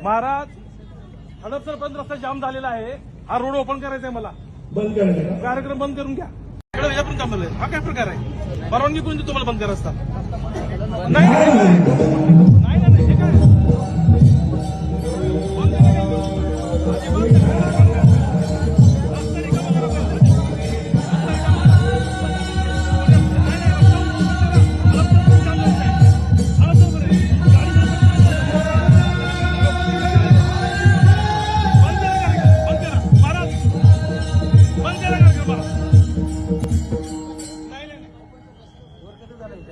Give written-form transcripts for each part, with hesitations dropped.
महाराज हडपसर बंद रस्ता जाम झालेला आहे. हा रोड ओपन करायचा आहे मला. बंद करायचं कार्यक्रम बंद करून घ्या. याच्यापर्यंत काम झालंय. हा काय प्रकार आहे? परवानगी कोणी देतो तुम्हाला बंद करा असता? नाही नाही हे काय बंद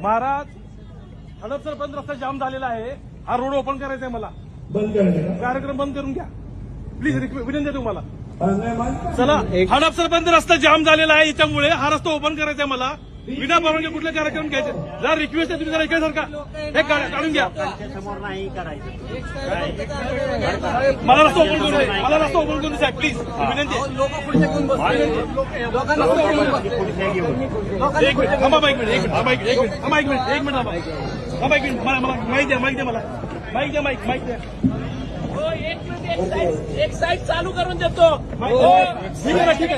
महाराज हडपसर बंद रस्ता जाम झालेला आहे. हा रोड ओपन करायचा आहे मला. बंद करायचं कार्यक्रम बंद करून घ्या प्लीज. विनंती आहे तुम्हाला. नाही चला हडपसर बंद रस्ता जाम झालेला आहे. याच्यामुळे हा रस्ता ओपन करायचा आहे मला. विना परवानगी कुठले कार्यक्रम घ्यायचे? जरा रिक्वेस्ट आहे तुम्ही जरा इकडे सारखा हे काढून घ्या. समोर नाही करायचं. मला रस्ता ओपन करून द्या. मला रस्ता ओपन करून द्या प्लीज. विनंती आहे. एक मिनिट थांबा. एक मिनिट थांबा. एक मिनिट थांबा. एक मिनिट मला माहिती द्या. माहिती द्या मला. माहिती द्या. माहिती द्या. एक साईड चालू करून देतो.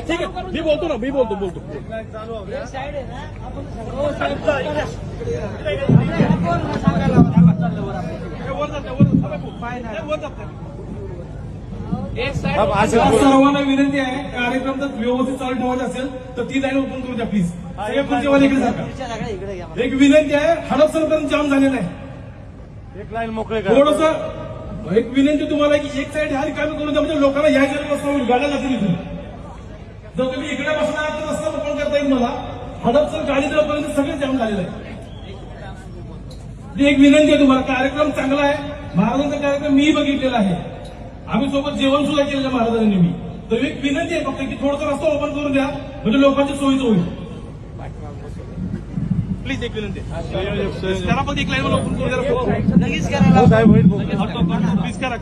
ठीक आहे. मी बोलतो ना. बोलतो. सर्वांना विनंती आहे. कार्यक्रम जर व्यवस्थित चालू ठेवायचा असेल तर ती लाईन ओपन करू द्या प्लीज. सगळे पुढचे इकडे सारखा. एक विनंती आहे. हडपसर जाम झालेला आहे. एक लाईन मोकळे थोडंसं एक विनंती तुम्हाला की एक साईड ह्या रिकामी करून द्या. म्हणजे लोकांना यायच्या रस्ता होईल. गाड्या लागतील इथून. जर तुम्ही इकडे बसणार तर रस्ता ओपन करता येईल मला. हडपसर गाडी जवळपर्यंत सगळे जाम झालेलं आहे. एक विनंती आहे तुम्हाला. कार्यक्रम चांगला आहे. महाराजांचा कार्यक्रम मी बघितलेला आहे. आम्ही सोबत जेवण सुद्धा केलेलं महाराजांनी मी. तर एक विनंती आहे फक्त की थोडासा रस्ता ओपन करून द्या. म्हणजे लोकांची सोयीच होईल. प्लीज एक विनंती करा. फक्त एक लाईन ओपन करून द्या. लगेच करायला प्लीज करा.